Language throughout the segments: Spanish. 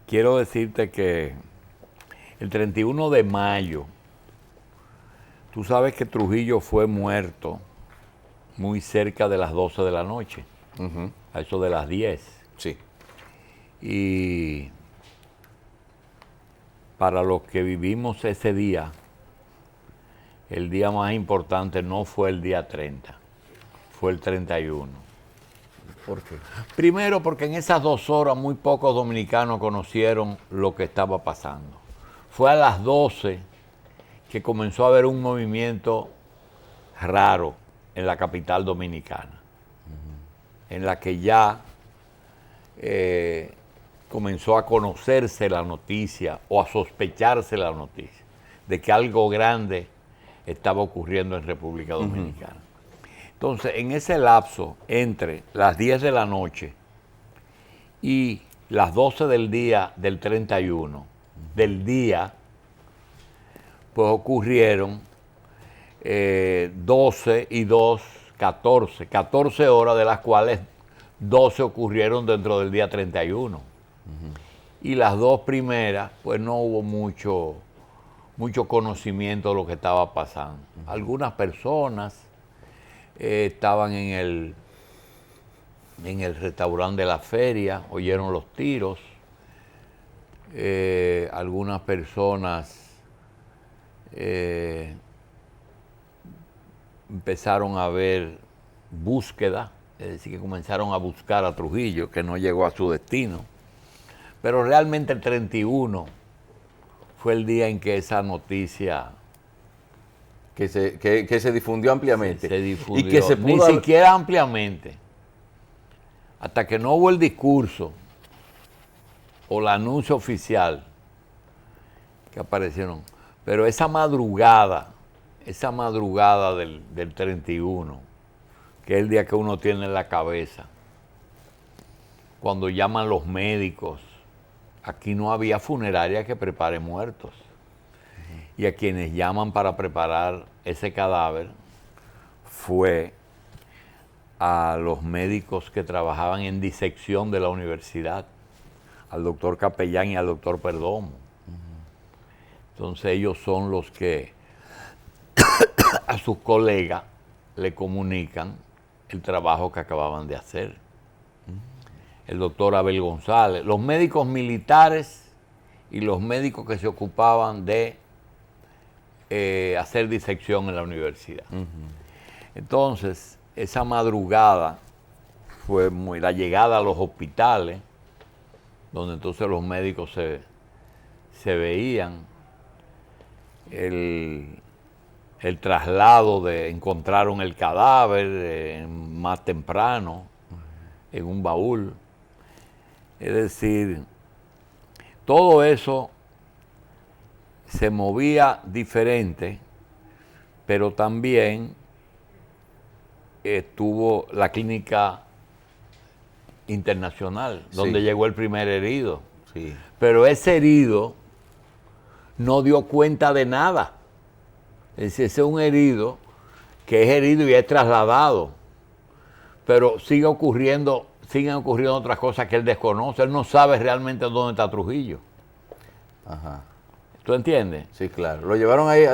quiero decirte que el 31 de mayo, tú sabes que Trujillo fue muerto muy cerca de las 12 de la noche, a eso de las 10. Sí. Y para los que vivimos ese día, el día más importante no fue el día 30, fue el 31. ¿Por qué? Primero porque en esas 2 horas muy pocos dominicanos conocieron lo que estaba pasando. Fue a las 12 que comenzó a haber un movimiento raro en la capital dominicana, en la que ya comenzó a conocerse la noticia o a sospecharse la noticia de que algo grande estaba ocurriendo en República Dominicana. Entonces, en ese lapso entre las 10 de la noche y las 12 del día del 31, del día, pues ocurrieron 12 y 2, 14 horas, de las cuales 12 ocurrieron dentro del día 31. Y las 2 primeras, pues no hubo mucho conocimiento de lo que estaba pasando. Algunas personas estaban en el restaurante de la feria, oyeron los tiros. Algunas personas empezaron a ver búsqueda, es decir, que comenzaron a buscar a Trujillo, que no llegó a su destino. Pero realmente el 31 fue el día en que esa noticia Que se difundió ampliamente. se difundió. Y que se pudo... Ni siquiera ampliamente. Hasta que no hubo el discurso o el anuncio oficial que aparecieron. Pero esa madrugada del 31, que es el día que uno tiene en la cabeza, cuando llaman los médicos, aquí no había funeraria que prepare muertos. Y a quienes llaman para preparar ese cadáver fue a los médicos que trabajaban en disección de la universidad, al doctor Capellán y al doctor Perdomo. Entonces ellos son los que a sus colegas le comunican el trabajo que acababan de hacer. El doctor Abel González, los médicos militares y los médicos que se ocupaban de hacer disección en la universidad. Entonces, esa madrugada fue la llegada a los hospitales, donde entonces los médicos se veían, el traslado de encontraron el cadáver más temprano en un baúl. Es decir, todo eso se movía diferente, pero también estuvo la clínica internacional, donde llegó el primer herido. Sí. Pero ese herido no dio cuenta de nada. Es decir, ese es un herido que es herido y es trasladado. Pero siguen ocurriendo otras cosas que él desconoce. Él no sabe realmente dónde está Trujillo. Ajá. ¿Tú entiendes? Sí, claro. Lo llevaron ahí,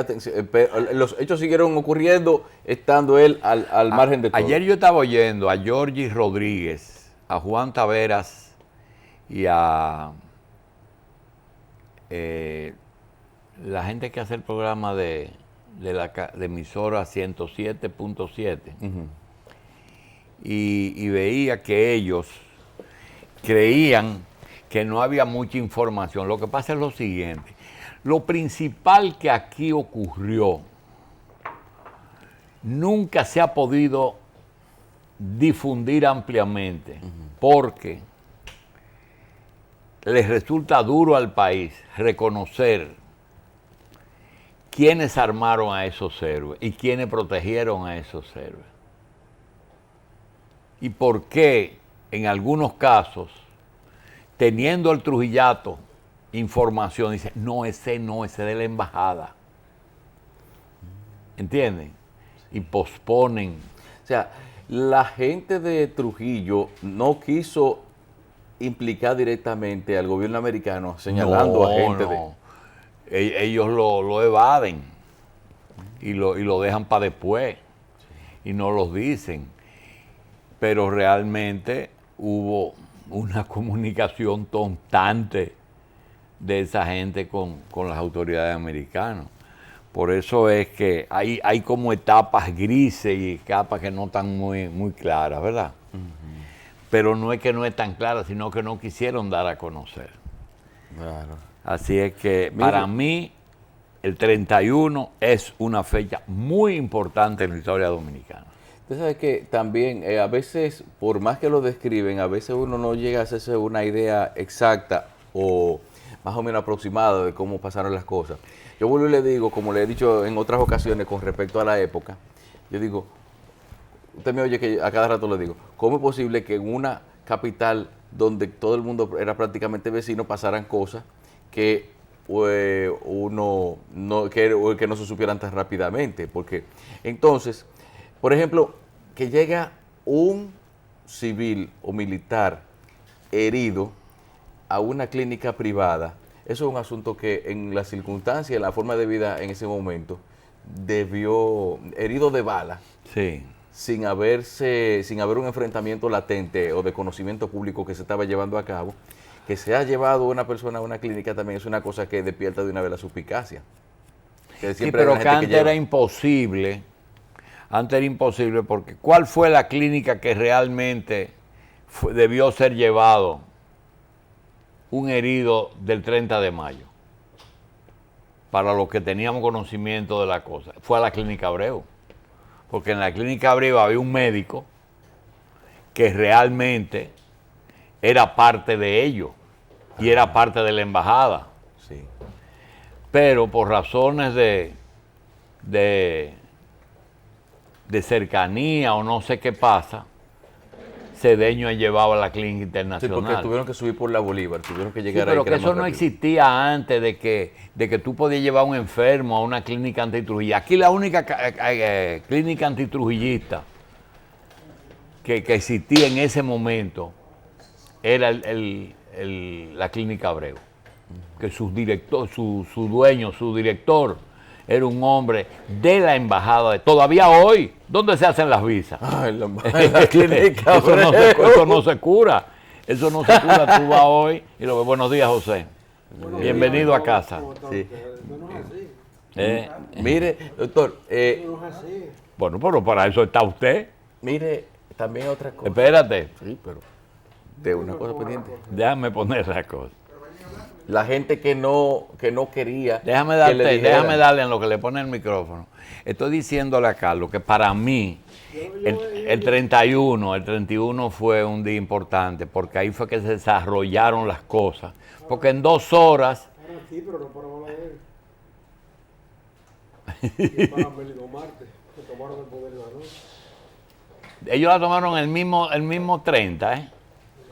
los hechos siguieron ocurriendo estando él al margen de todo. Ayer yo estaba oyendo a Georgie Rodríguez, a Juan Taveras y a la gente que hace el programa de emisora 107.7. Y veía que ellos creían que no había mucha información. Lo que pasa es lo siguiente. Lo principal que aquí ocurrió nunca se ha podido difundir ampliamente porque les resulta duro al país reconocer quiénes armaron a esos héroes y quiénes protegieron a esos héroes. Y por qué, en algunos casos, teniendo el trujillato información, dice, no, ese de la embajada. ¿Entienden? Y posponen. O sea, la gente de Trujillo no quiso implicar directamente al gobierno americano señalando a gente Ellos lo evaden y lo dejan para después y no los dicen. Pero realmente hubo una comunicación constante de esa gente con las autoridades americanas. Por eso es que hay como etapas grises y etapas que no están muy claras, ¿verdad? Pero no es que no están claras, sino que no quisieron dar a conocer. Claro. Así es que para mí el 31 es una fecha muy importante en la historia dominicana. Usted sabe que también a veces, por más que lo describen, a veces uno no llega a hacerse una idea exacta o más o menos aproximada de cómo pasaron las cosas. Yo vuelvo y le digo, como le he dicho en otras ocasiones con respecto a la época, yo digo, usted me oye que a cada rato le digo, ¿cómo es posible que en una capital donde todo el mundo era prácticamente vecino pasaran cosas que que no se supieran tan rápidamente? Porque entonces, por ejemplo, que llega un civil o militar herido a una clínica privada, eso es un asunto que en las circunstancias, en la forma de vida en ese momento, herido de bala, Sí. sin haber un enfrentamiento latente o de conocimiento público que se estaba llevando a cabo, que se ha llevado una persona a una clínica también es una cosa que despierta de una vez la suspicacia. Sí, pero que antes era imposible. Antes era imposible porque ¿cuál fue la clínica que realmente debió ser llevado un herido del 30 de mayo? Para los que teníamos conocimiento de la cosa. Fue a la Clínica Abreu. Porque en la Clínica Abreu había un médico que realmente era parte de ellos y era parte de la embajada. Sí. Pero por razones de cercanía o no sé qué pasa, Cedeño llevaba a la clínica Sí, internacional. porque tuvieron que subir por la Bolívar, tuvieron que Sí, llegar pero ahí. que eso no existía antes de que tú podías llevar a un enfermo a una clínica antitrujillista. Aquí la única clínica antitrujillista que existía en ese momento era la Clínica Abreu. Que su director, era un hombre de la embajada. Todavía hoy, ¿dónde se hacen las visas? La clínica Eso no se cura. Eso no se cura. Tú vas hoy y lo ves. Buenos días, José. Bienvenido a casa. Sí. No es así. Mire, doctor, No es así. Bueno, pero para eso está usted. mire, también otra cosa. Espérate. Sí, pero de una cosa pendiente. Déjame poner la cosa. La gente que no quería. Déjame que le dijeran. darle en lo que le pone el micrófono. Estoy diciéndole a Carlos que para mí el 31 fue un día importante porque ahí fue que se desarrollaron las cosas. Porque en 2 horas, Ahora sí, pero no para Balaguer. Y para Melido Marte, que tomaron el poder de la noche. ellos la tomaron el mismo 30, ¿eh?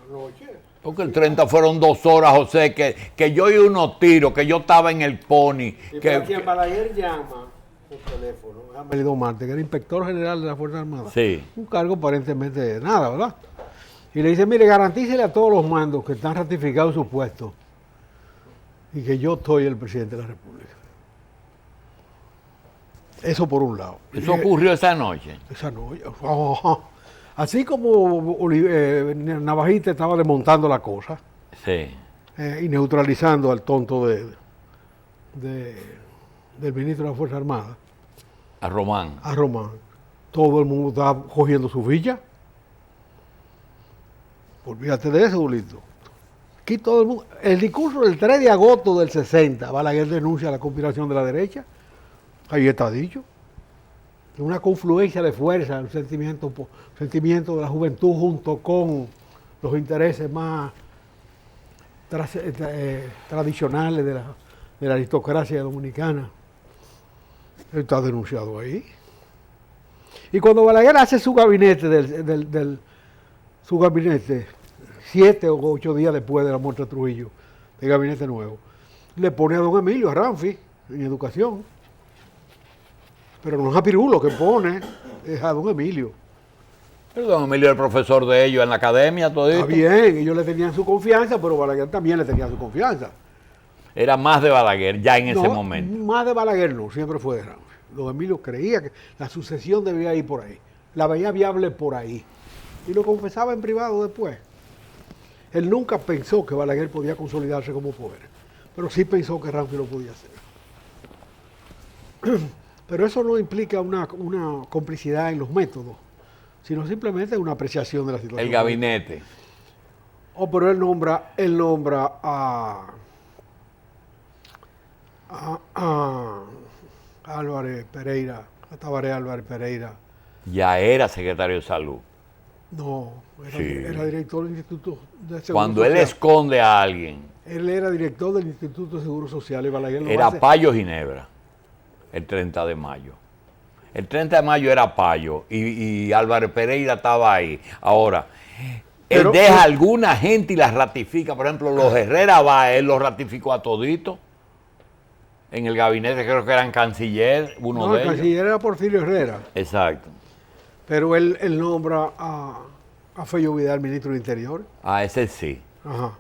La noche. Porque el 30 fueron 2 horas, José, que yo oí unos tiros, que yo estaba en el Pony. Y Que, para quien Balaguer llama por teléfono a Melido Marte, que era inspector general de la Fuerza Armada. sí. Un cargo aparentemente de nada, ¿verdad? Y le dice, mire, garantícele a todos los mandos que están ratificados en sus puestos y que yo soy el presidente de la República. Eso por un lado. Eso ocurrió esa noche. Esa noche. Ajá. Así como Navajita estaba desmontando la cosa Sí. y neutralizando al tonto del ministro de la Fuerza Armada, A Román. a Román, todo el mundo estaba cogiendo su villa. Olvídate de eso, Dulito. Aquí todo el mundo. El discurso del 3 de agosto del 60, Balaguer denuncia la conspiración de la derecha. Ahí está dicho. Una confluencia de fuerza, un sentimiento de la juventud junto con los intereses más tradicionales de la aristocracia dominicana. Está denunciado ahí. Y cuando Balaguer hace su gabinete, su gabinete, 7 o 8 días después de la muerte de Trujillo, de gabinete nuevo, le pone a don Emilio Arranfi en educación. Pero no es a Pirulo que pone, es a don Emilio. Pero don Emilio era el profesor de ellos en la academia, todo Está esto. bien, ellos le tenían su confianza, pero Balaguer también le tenía su confianza. Era más de Balaguer ya en ese No, momento. más de Balaguer no, siempre fue de Ramfi. Don Emilio creía que la sucesión debía ir por ahí. La veía viable por ahí. Y lo confesaba en privado después. Él nunca pensó que Balaguer podía consolidarse como poder, pero sí pensó que Ramfi lo podía hacer. Pero eso no implica una complicidad en los métodos, sino simplemente una apreciación de la situación. El gabinete. Oh, pero él nombra a Álvarez Pereira, a Tabaré Álvarez Pereira. Ya era secretario de salud. No, Sí. era director del Instituto de Seguro Cuando él Social. esconde a alguien, Él era director del Instituto de Seguro Social y Balaguer lo era hace. Payo Ginebra, el 30 de mayo. El 30 de mayo era Payo y Álvarez Pereira estaba ahí. Ahora, Pero- él deja a alguna gente y las ratifica. Por ejemplo, los Herrera Báez, él los ratificó a todito. En el gabinete creo que eran canciller, uno No, de el ellos. canciller era Porfirio Herrera, Exacto. pero él nombra a Fello Vidal, ministro del Interior. Ah, ese sí. Ajá.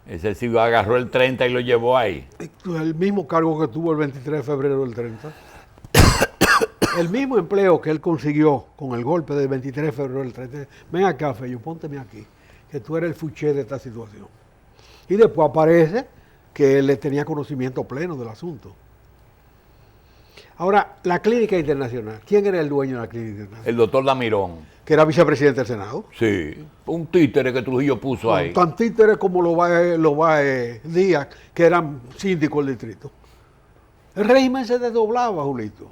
Ese sí agarró el 30 y lo llevó ahí. El mismo cargo que tuvo el 23 de febrero del 30. El mismo empleo que él consiguió con el golpe del 23 de febrero del 30. Ven acá, Fello, pónteme aquí, que tú eres el fuché de esta situación. Y después aparece que él tenía conocimiento pleno del asunto. Ahora, la clínica internacional. ¿Quién era el dueño de la clínica internacional? El doctor Damirón. Que era vicepresidente del Senado. Sí. Un títere que Trujillo puso ahí. Tan títeres como Lobae Díaz, que eran síndicos del distrito. El régimen se desdoblaba, Julito.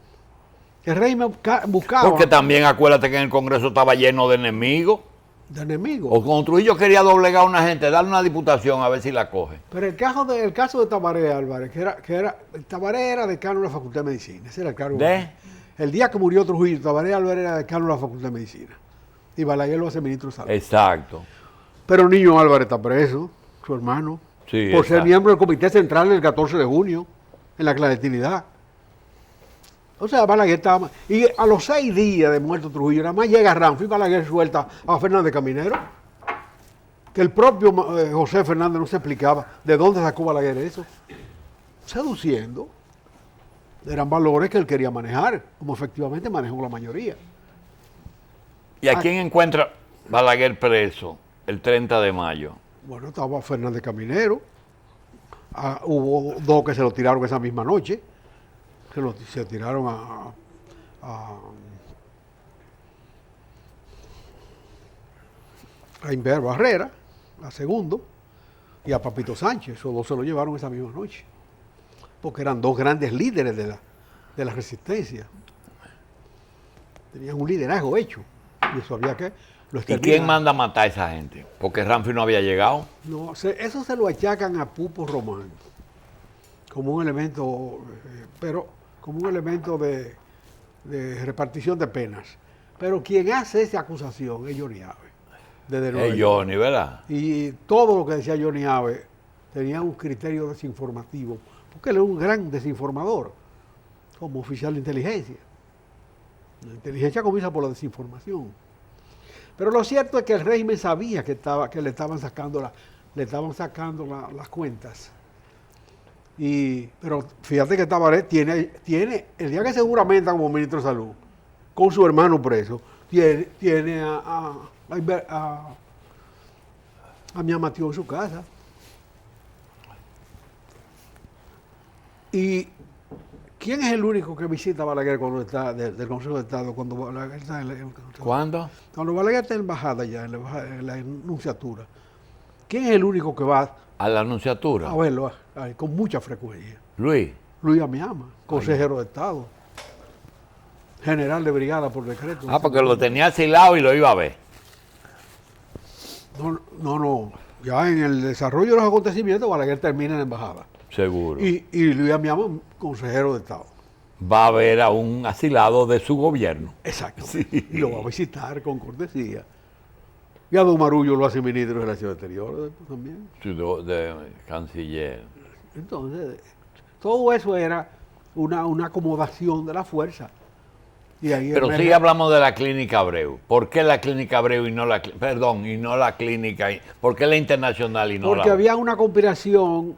El régimen buscaba Porque también acuérdate que en el Congreso estaba lleno de enemigos. de enemigos. O cuando Trujillo quería doblegar a una gente, darle una diputación a ver si la coge. Pero el caso de Tabaré Álvarez, Tabaré era decano de la Facultad de Medicina. Ese era el cargo. El día que murió Trujillo, Tabaré Álvarez era decano de la Facultad de Medicina. Y Balaguer lo hace ministro de Salud. Exacto. Pero Niño Álvarez está preso, su hermano, Sí, por ser exacto. miembro del Comité Central el 14 de junio, en la clandestinidad. O sea, Balaguer estaba... Y a los 6 días de muerto Trujillo, nada más llega Ramfi y Balaguer suelta a Fernández Caminero, que el propio José Fernández no se explicaba de dónde sacó Balaguer eso. Seduciendo. Eran valores que él quería manejar, como efectivamente manejó la mayoría. ¿Y a quién encuentra Balaguer preso el 30 de mayo? Bueno, estaba Fernández Caminero. Hubo 2 que se lo tiraron esa misma noche. Se tiraron a Inver Barrera, a segundo, y a Papito Sánchez. Esos 2 se lo llevaron esa misma noche. Porque eran 2 grandes líderes de la resistencia. Tenían un liderazgo hecho. Y eso había que lo ¿Y exterminar. quién manda a matar a esa gente? Porque Ramfi no había llegado. No, eso se lo achacan a Pupo Román como un elemento, pero como un elemento de repartición de penas. Pero quien hace esa acusación es Johnny Abe, desde Nueva Es York. Johnny, ¿verdad? Y todo lo que decía Johnny Abe tenía un criterio desinformativo, porque él es un gran desinformador, como oficial de inteligencia. La inteligencia comienza por la desinformación. Pero lo cierto es que el régimen sabía que le estaban sacando las cuentas. Pero fíjate que Tabaré tiene, el día que se juramenta como ministro de Salud, con su hermano preso, tiene a mi Matías en su casa. ¿Y quién es el único que visita a Balaguer cuando está del Consejo de Estado? Cuando Balaguer está ¿Cuándo? cuando Balaguer está en embajada ya, en la enunciatura. ¿Quién es el único que va A la anunciatura. a verlo con mucha frecuencia? Luis. Luis Amiama, consejero de Estado, general de brigada por decreto. Ah, porque lo tenía asilado y lo iba a ver. No. Ya en el desarrollo de los acontecimientos, Balaguer termina en la embajada. Seguro. Y Luis Amiama, consejero de Estado. Va a ver a un asilado de su gobierno. Exacto. Sí. Y lo va a visitar con cortesía. Y a Don Marullo lo hace ministro de Relaciones Exteriores también. Sí, de canciller. Entonces, todo eso era una acomodación de la fuerza. Y ahí Pero emerge- sí hablamos de la clínica Abreu. ¿Por qué la clínica Abreu y no la, y no la clínica, por qué la internacional y no porque la había una conspiración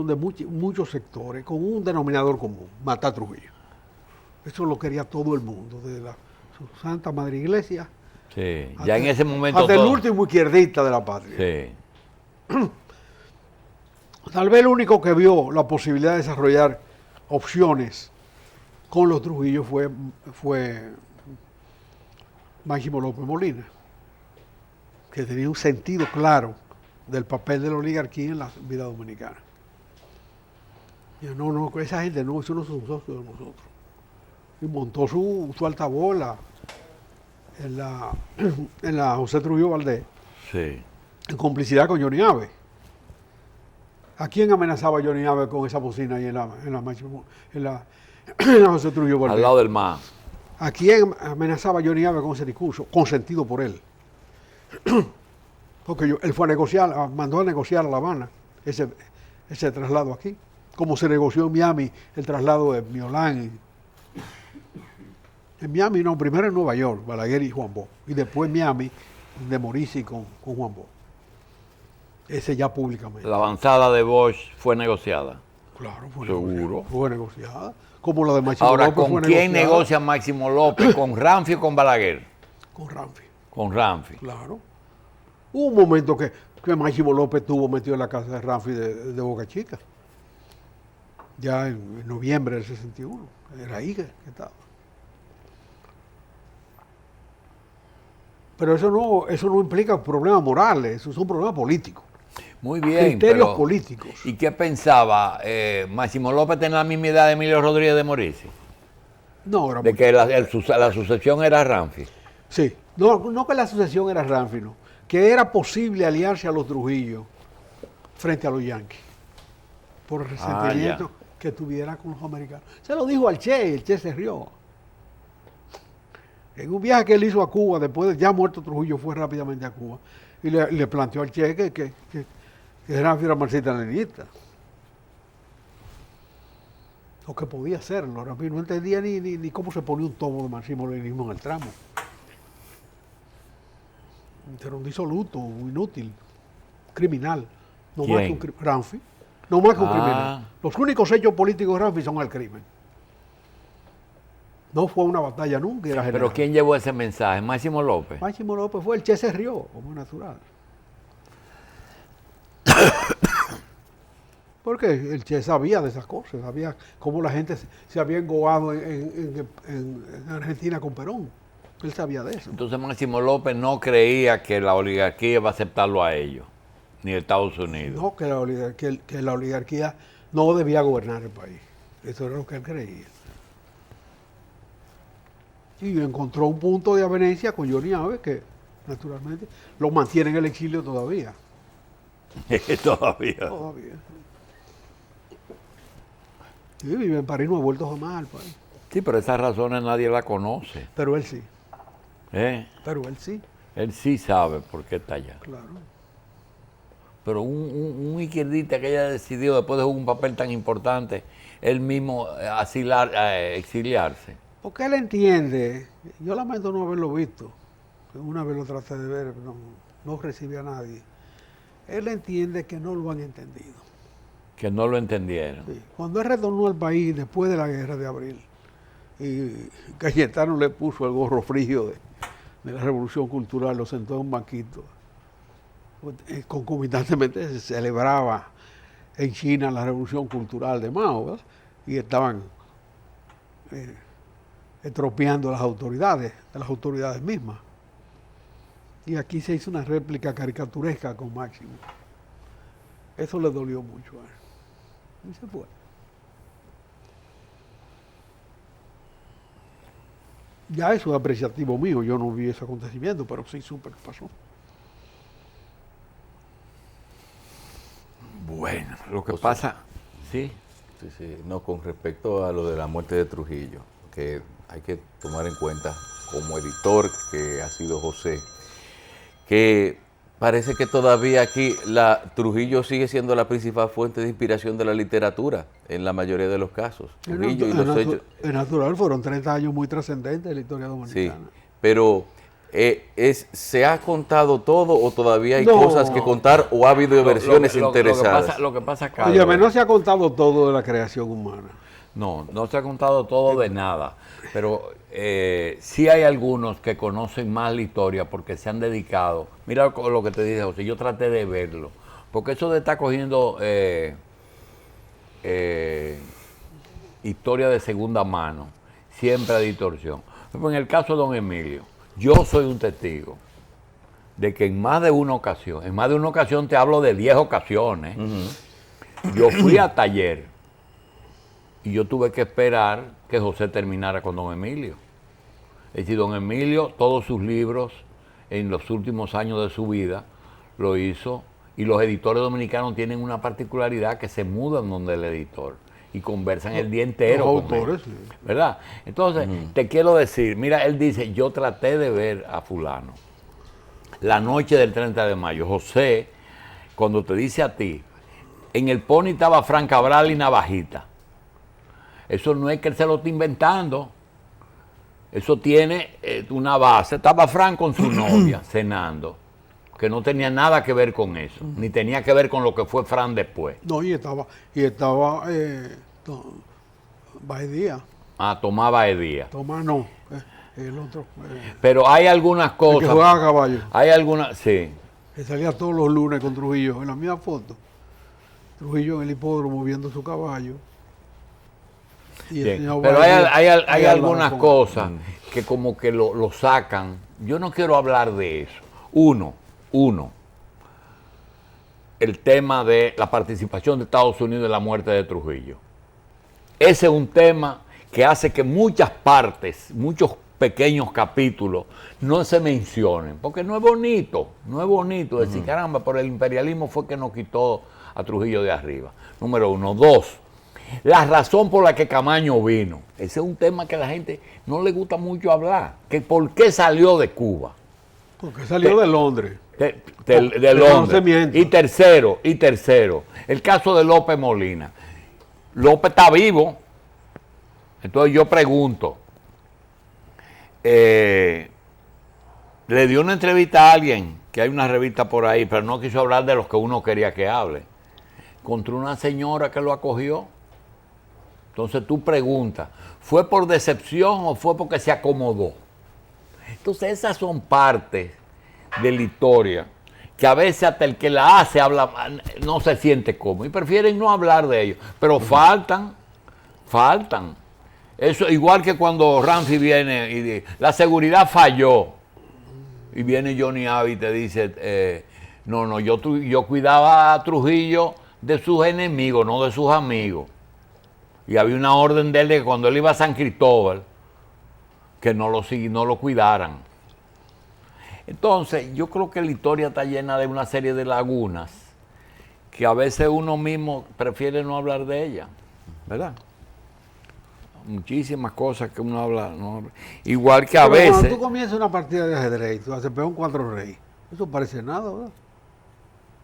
de muchos sectores con un denominador común, matar a Trujillo. Eso lo quería todo el mundo, desde su Santa Madre Iglesia Sí, ya en ese momento hasta el todo- último izquierdista de la patria. Sí, Tal vez el único que vio la posibilidad de desarrollar opciones con los Trujillos fue Máximo López Molina, que tenía un sentido claro del papel de la oligarquía en la vida dominicana. Y no, esa gente no, eso no son socios de nosotros. Y montó su altabola en la José Trujillo Valdés, sí. en complicidad con Johnny Abe. ¿A quién amenazaba Johnny Abe con esa bocina ahí en la José Trujillo Valdés? Al lado del mar. ¿A quién amenazaba Johnny Abe con ese discurso? Consentido por él. Porque él fue a negociar, mandó a negociar a La Habana ese traslado aquí. Como se negoció en Miami el traslado de Miolán. En Miami no, primero en Nueva York, Balaguer y Juan Bo. Y después en Miami, de Morisi con Juan Bo. Ese ya públicamente. La avanzada de Bosch fue negociada. Claro, Seguro. fue negociada. Como la de Máximo Ahora, López ¿con fue quién negociada. negocia Máximo López? ¿Con Ramfi o con Balaguer? Con Ramfi, Con Ramfi. claro. Hubo un momento que Máximo López estuvo metido en la casa de Ramfi de Boca Chica. Ya en noviembre del 61. Era ahí que estaba. Pero eso no implica problemas morales, eso son problemas políticos. Muy bien. Criterios pero- políticos. ¿Y qué pensaba? ¿Máximo López tenía la misma edad de Emilio Rodríguez de Morisi? No, era De que la sucesión era Ramfi. Sí, no que la sucesión era Ramfi, no, que era posible aliarse a los Trujillo frente a los Yankees por el resentimiento que tuviera con los americanos. Se lo dijo al Che y el Che se rió. En un viaje que él hizo a Cuba, después de ya muerto Trujillo, fue rápidamente a Cuba y le planteó al Che que Ramfi era marxista-leninista. O que podía hacerlo. Ramfi no entendía ni cómo se ponía un tomo de marxismo-leninismo en el tramo. Era un disoluto, un inútil, criminal. No más ¿Quién? que un Ramfi. No más que un Ah. criminal. Los únicos hechos políticos de Ramfi son el crimen. No fue una batalla nunca, era general. ¿Pero quién llevó ese mensaje? Máximo López. Máximo López fue el Che se rió, como es natural. Porque el Che sabía de esas cosas, sabía cómo la gente se había engobado en Argentina con Perón. Él sabía de eso. Entonces Máximo López no creía que la oligarquía iba a aceptarlo a ellos, ni Estados Unidos. No, que la oligarquía no debía gobernar el país. Eso era lo que él creía. Y encontró un punto de avenencia con Johnny Abe que, naturalmente, lo mantiene en el exilio todavía. Todavía. Todavía. Sí, vive en París, no ha vuelto jamás al país. Sí, pero esas razones nadie las conoce. Pero él sí, ¿Eh? pero él sí, Él sí sabe por qué está allá. claro. Pero un izquierdista que haya decidido, después de jugar un papel tan importante, él mismo exiliarse. Porque él entiende, yo lamento no haberlo visto, una vez lo traté de ver, no recibí a nadie. Él entiende que no lo han entendido. Que no lo entendieron. Sí. Cuando él retornó al país después de la guerra de abril, y Cayetano le puso el gorro frío de la Revolución Cultural, lo sentó en un banquito. Concomitantemente se celebraba en China la Revolución Cultural de Mao, ¿verdad? Y estaban estropeando a las autoridades mismas. Y aquí se hizo una réplica caricaturesca con Máximo. Eso le dolió mucho a él. Y se fue. Ya eso es apreciativo mío, yo no vi ese acontecimiento, pero sí supe que pasó. Bueno, lo que pasa, sí. Sí, sí. No, con respecto a lo de la muerte de Trujillo, que hay que tomar en cuenta como editor que ha sido José, que Parece que todavía aquí Trujillo sigue siendo la principal fuente de inspiración de la literatura, en la mayoría de los casos. Trujillo y los hechos. Es natural, fueron 30 años muy trascendentes en la historia dominicana. Sí, pero ¿se ha contado todo o todavía hay No. cosas que contar o ha habido versiones interesadas? Lo que pasa, Carlos, Oye, no se ha contado todo de la creación humana. no se ha contado todo de nada, pero sí hay algunos que conocen más la historia porque se han dedicado. Mira lo que te dije, José, yo traté de verlo, porque eso de estar cogiendo historia de segunda mano siempre hay distorsión. Pero en el caso de don Emilio, yo soy un testigo de que en más de una ocasión, te hablo de 10 ocasiones, yo fui a taller y yo tuve que esperar que José terminara con don Emilio. Es decir, don Emilio, todos sus libros en los últimos años de su vida lo hizo, y los editores dominicanos tienen una particularidad que se mudan donde el editor y conversan el día entero Los con él, autores, sí. ¿verdad? Entonces, te quiero decir, mira, él dice, yo traté de ver a fulano la noche del 30 de mayo. José, cuando te dice a ti, en el Pony estaba Fran Cabral y Navajita. Eso no es que él se lo esté inventando. Eso tiene una base. Estaba Fran con su novia cenando, que no tenía nada que ver con eso, ni tenía que ver con lo que fue Fran después. No, y estaba Baedía. Tomaba Edía. Tomás no, el otro. Pero hay algunas El que cosas. jugaba a caballo. Hay algunas, sí. Que salía todos los lunes con Trujillo, en la misma foto. Trujillo en el hipódromo viendo su caballo. Y el Bien, señor pero Baedía hay al lado algunas con- cosas que como que lo sacan. Yo no quiero hablar de eso. Uno, el tema de la participación de Estados Unidos en la muerte de Trujillo. Ese es un tema que hace que muchas partes, muchos pequeños capítulos no se mencionen, porque no es bonito decir, caramba, por el imperialismo fue que nos quitó a Trujillo de arriba. Número uno. Dos, la razón por la que Camaño vino. Ese es un tema que a la gente no le gusta mucho hablar, que por qué salió de Cuba. Porque salió de Londres. De no Londres. se mienta. Y tercero, el caso de López Molina. López está vivo. Entonces yo pregunto, le dio una entrevista a alguien, que hay una revista por ahí, pero no quiso hablar de los que uno quería que hable, contra una señora que lo acogió. Entonces tú preguntas, ¿fue por decepción o fue porque se acomodó? Entonces esas son partes de la historia que a veces hasta el que la hace no se siente cómodo y prefieren no hablar de ello, pero faltan. Eso igual que cuando Ramfi viene y dice, la seguridad falló, y viene Johnny Avi y te dice, no, yo cuidaba a Trujillo de sus enemigos, no de sus amigos. Y había una orden de él de que cuando él iba a San Cristóbal, que no lo cuidaran. Entonces, yo creo que la historia está llena de una serie de lagunas que a veces uno mismo prefiere no hablar de ellas, ¿verdad? Muchísimas cosas que uno habla, no habla. Igual que a Pero cuando veces... tú comienzas una partida de ajedrez, tú haces peón 4 rey. Eso parece nada, ¿verdad?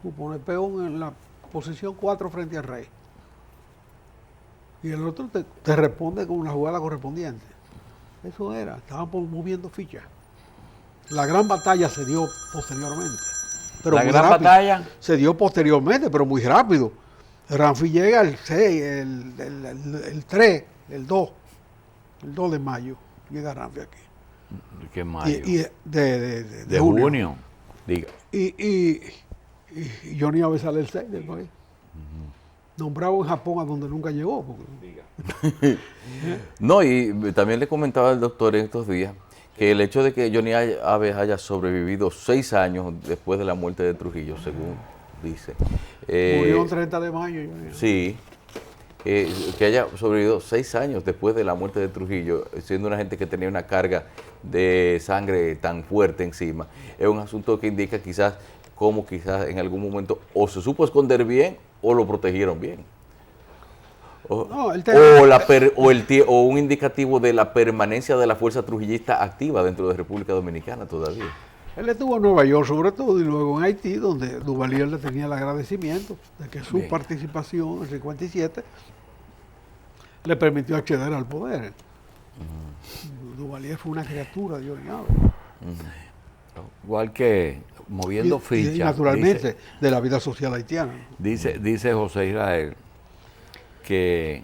Tú pones peón en la posición 4 frente al rey. Y el otro te responde con una jugada correspondiente. Eso era, estaban moviendo fichas. La gran batalla se dio posteriormente. Pero La muy gran rápido. batalla... Se dio posteriormente, pero muy rápido. Ramfi llega el 6, el 3, el 2 de mayo. Llega Ramfi aquí. ¿Qué mayo? Y de de junio. Diga. Y Johnny Abe sale el 6 del país. Nombrado en Japón a donde nunca llegó. Porque, No, y también le comentaba al doctor en estos días que el hecho de que Johnny Abe haya sobrevivido 6 años después de la muerte de Trujillo, según dice. murió el 30 de mayo. Johnny Abe. Sí, que haya sobrevivido 6 años después de la muerte de Trujillo, siendo una gente que tenía una carga de sangre tan fuerte encima, es un asunto que indica quizás en algún momento o se supo esconder bien o lo protegieron bien. No, él tenía- O un indicativo de la permanencia de la fuerza trujillista activa dentro de República Dominicana todavía. Él estuvo en Nueva York sobre todo y luego en Haití, donde Duvalier le tenía el agradecimiento de que su participación en el 57 le permitió acceder al poder. Duvalier fue una criatura de Johnny Abe. Igual que moviendo Y fichas. naturalmente de la vida social haitiana. Dice José Israel que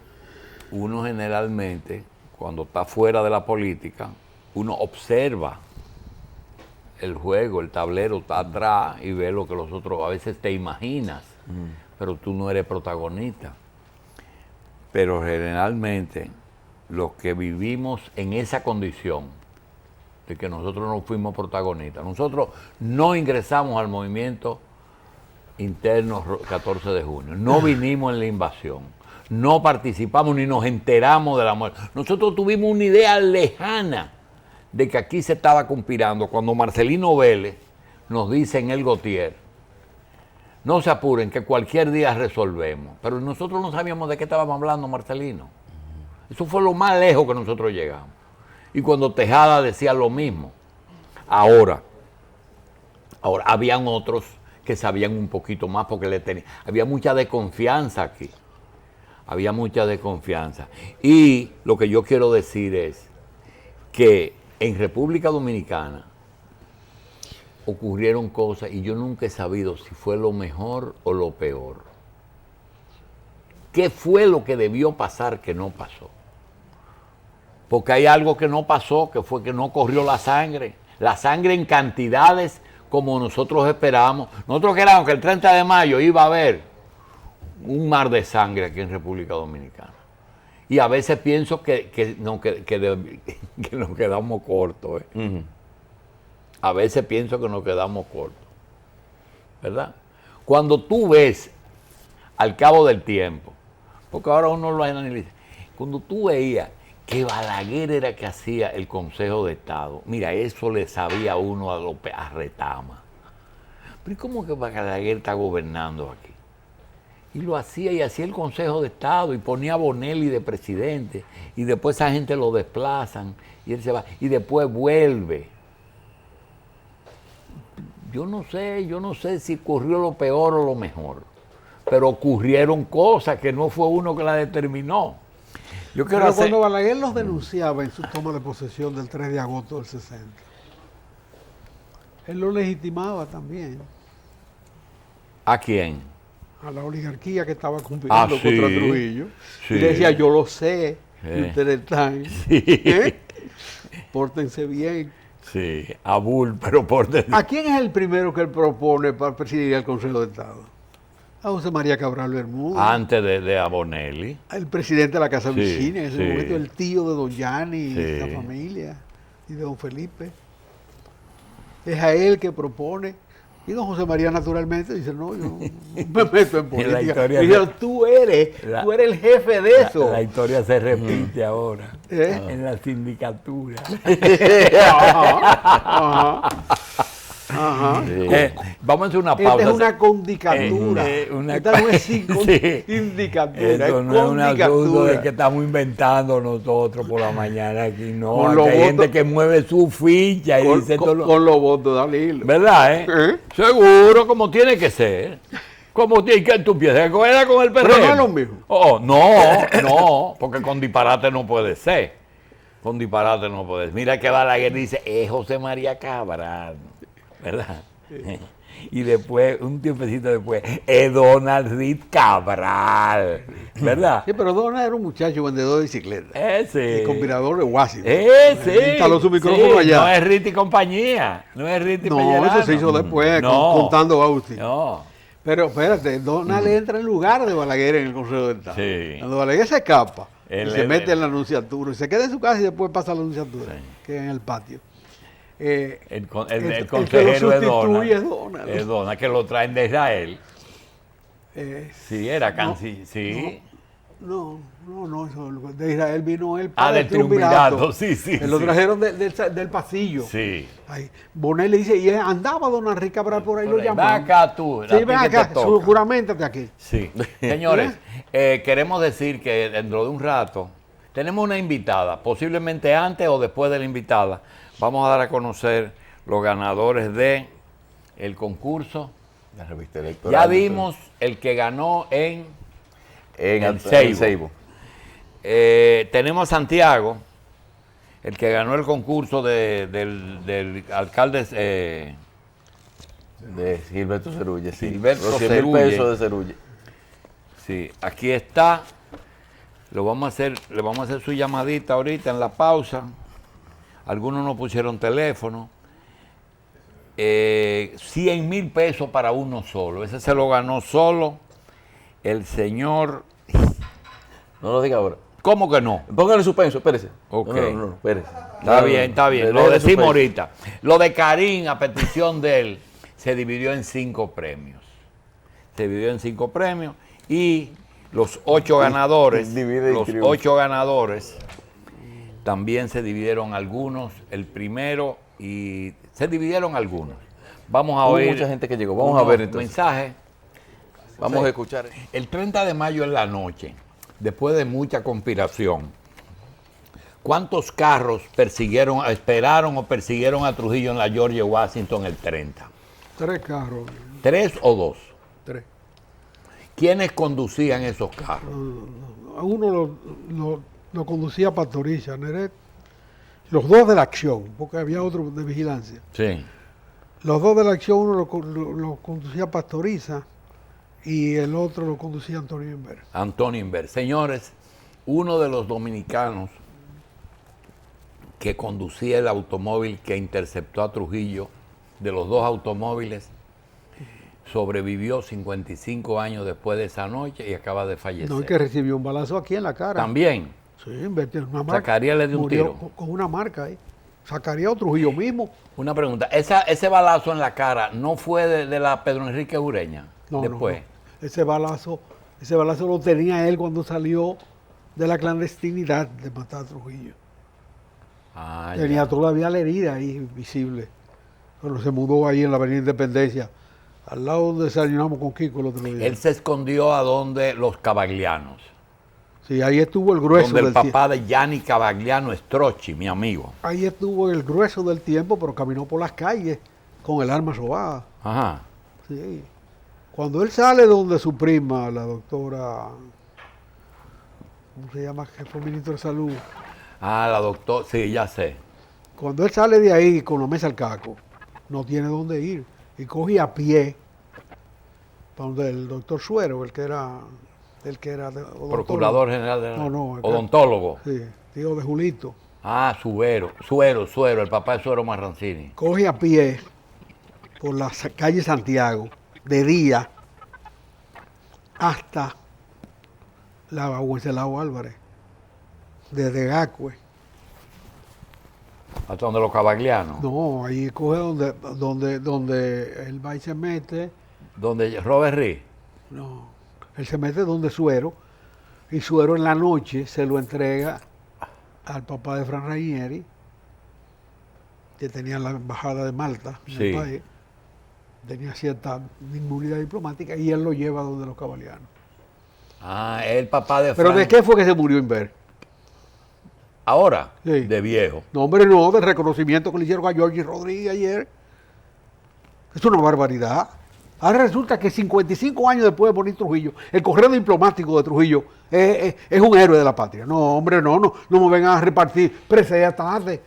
uno generalmente, cuando está fuera de la política, uno observa el juego, el tablero, está atrás y ve lo que los otros, a veces te imaginas, pero tú no eres protagonista. Pero generalmente los que vivimos en esa condición de que nosotros no fuimos protagonistas, nosotros no ingresamos al movimiento interno 14 de junio, no vinimos en la invasión, no participamos ni nos enteramos de la muerte. Nosotros tuvimos una idea lejana de que aquí se estaba conspirando cuando Marcelino Vélez nos dice en el Gautier: no se apuren, que cualquier día resolvemos. Pero nosotros no sabíamos de qué estábamos hablando, Marcelino. Eso fue lo más lejos que nosotros llegamos. Y cuando Tejada decía lo mismo. Ahora, habían otros que sabían un poquito más porque había mucha desconfianza aquí. Había mucha desconfianza. Y lo que yo quiero decir es que en República Dominicana ocurrieron cosas y yo nunca he sabido si fue lo mejor o lo peor. ¿Qué fue lo que debió pasar que no pasó? Porque hay algo que no pasó, que fue que no corrió la sangre en cantidades como nosotros esperábamos. Nosotros queríamos que el 30 de mayo iba a haber un mar de sangre aquí en República Dominicana. Y a veces pienso que nos quedamos cortos. A veces pienso que nos quedamos cortos. ¿Verdad? Cuando tú ves al cabo del tiempo, porque ahora uno lo analiza, cuando tú veías que Balaguer era que hacía el Consejo de Estado, mira, eso le sabía uno a retama. Pero ¿y cómo que Balaguer está gobernando aquí? Y lo hacía y hacía el Consejo de Estado y ponía a Bonelli de presidente y después esa gente lo desplazan y él se va y después vuelve. Yo no sé si ocurrió lo peor o lo mejor, pero ocurrieron cosas que no fue uno que la determinó. Pero cuando Balaguer los denunciaba en su toma de posesión del 3 de agosto del 60, él lo legitimaba también. ¿A quién? A la oligarquía que estaba conspirando contra Trujillo. Sí. Y le decía, yo lo sé, y ustedes están. Sí. Pórtense bien. Sí, a Bull, pero pórtense. ¿A quién es el primero que él propone para presidir el Consejo de Estado? A José María Cabral Bermúdez. Antes de a Bonelli. El presidente de la Casa Vicini, en ese sí. momento el tío de don Yanni y Sí. la familia, y de don Felipe. Es a él que propone. Y don José María naturalmente dice, no, yo no me meto en política. historia Y dijeron, tú eres el jefe de eso. La historia se repite ahora. ¿Eh? En la sindicatura. Ajá. Ajá. Vamos a hacer una pausa. Esta es una condicatura. Esta no es sindicatura, Esto es no es un asunto condicatura. de que estamos inventando nosotros por la mañana aquí, no. Con Aquí los hay gente votos- que mueve su ficha y dice todo lo... Con los votos de Danilo. ¿Verdad, ¿Eh? Seguro, como tiene que ser. Como tiene que tú piensas que era con el PRM. Pero no es lo mismo. Oh, no, porque con disparate no puede ser. Con disparate no puede ser. Mira que Balaguer dice, es José María Cabral, ¿verdad? Y después, un tiempecito después, es Donald Reed Cabral, ¿verdad? Sí, pero Donald era un muchacho vendedor de bicicletas. Ese. Y conspirador de Washington. Ese. Instaló su micrófono allá. No es Rit y compañía. No es Rit y No, Pellerano. eso se hizo después, No. contando Austin. No. Pero espérate, Donald entra en lugar de Balaguer en el Consejo de Estado. Sí. Cuando Balaguer se escapa, Él y se es- mete en la anunciatura, y se queda en su casa y después pasa a la anunciatura, que es en el patio. El el consejero que lo es sustituye es Donald. Donald. Es Donald, que lo traen de Israel. Eh, Sí, era canciller. Sí. No, eso, de Israel vino él Ah, del triunvirato, sí. Lo trajeron del pasillo. Sí. Ahí. Bonet le dice, y andaba don Enrique Cabral por ahí, lo Ven llamaban. acá tú. a Sí, ti ven que te acá, toca. juramentate aquí. Sí. Señores, queremos decir que dentro de un rato tenemos una invitada, posiblemente antes o después de la invitada. Vamos a dar a conocer los ganadores de el concurso. La revista electoral. Ya dimos el que ganó en en Seibo. Seibo. Tenemos a Santiago, el que ganó el concurso del alcalde De Gilberto Cerulle, sí. Gilberto Los 100.000 Cerulle. pesos de Cerulle. Sí, aquí está. Le vamos a hacer su llamadita ahorita en la pausa. Algunos no pusieron teléfono. 100.000 pesos para uno solo. Ese se lo ganó solo el señor. No lo diga ahora. ¿Cómo que no? Póngale suspenso, espérese. Ok. No, espérese. Está bien, está bien. Lo Déjale decimos suspenso. ahorita. Lo de Karim, a petición de él, se dividió en 5 premios. Se dividió en 5 premios y los 8 ganadores, Divide y los triunfa. 8 ganadores, también se dividieron algunos, el primero, y se dividieron algunos. Vamos a Hubo oír mucha gente que llegó. Vamos a ver entonces. mensajes. Vamos a escuchar. El 30 de mayo en la noche, después de mucha conspiración, ¿cuántos carros esperaron o persiguieron a Trujillo en la George Washington el 30? 3 carros. 3 o 2. 3. ¿Quiénes conducían esos carros? A uno lo conducía Pastoriza, Neret. Los 2 de la acción, porque había otro de vigilancia. Sí. Los 2 de la acción, uno lo conducía Pastoriza y el otro lo conducía Antonio Inver. Antonio Inver. Señores, uno de los dominicanos que conducía el automóvil que interceptó a Trujillo, de los 2 automóviles, sobrevivió 55 años después de esa noche y acaba de fallecer. No, es que recibió un balazo aquí en la cara. También. Sí, invirtió en una marca. Zacarías le dio un Murió tiro. con una marca ahí. Sacaría o Trujillo mismo. Una pregunta, ese balazo en la cara no fue de la Pedro Enrique Ureña No, después. no. Ese balazo lo tenía él cuando salió de la clandestinidad de matar a Trujillo. Ah, Tenía ya. todavía la herida ahí visible. Cuando se mudó ahí en la Avenida Independencia, al lado donde desayunamos con Kiko el otro día. Él se escondió a donde los Cavaglianos, Sí, ahí estuvo el grueso donde el del tiempo. papá de Gianni Cavagliano Strozzi, mi amigo. Ahí estuvo el grueso del tiempo, pero caminó por las calles con el arma sobada. Ajá. Sí. Cuando él sale donde su prima, la doctora, ¿cómo se llama? Que fue ministro de Salud. Ah, la doctora, sí, ya sé. Cuando él sale de ahí con la mesa al caco, no tiene dónde ir. Y coge a pie para donde el doctor Suero, el que era odontólogo. Procurador General de No, odontólogo. Sí, tío de Julito. Ah, Suero, el papá de Suero Marrancini. Coge a pie por la calle Santiago, de día, hasta la Wenceslao Álvarez, desde Gacue. Hasta donde los Cavaglianos. No, ahí coge donde él va y se mete. Donde Robert Reed. No, él se mete donde Suero, y Suero en la noche se lo entrega al papá de Fran Rainieri, que tenía la embajada de Malta en Sí. el país, tenía cierta inmunidad diplomática, y él lo lleva donde los Cavalianos. Ah, es el papá de ¿Pero Frank. de qué fue que se murió Inver? Ahora, Sí. de viejo. No, hombre, no, del reconocimiento que le hicieron a Georgie Rodríguez ayer. Es una barbaridad. Ahora resulta que 55 años después de morir Trujillo, el correo diplomático de Trujillo es un héroe de la patria. No, hombre, no me vengan a repartir presea tarde.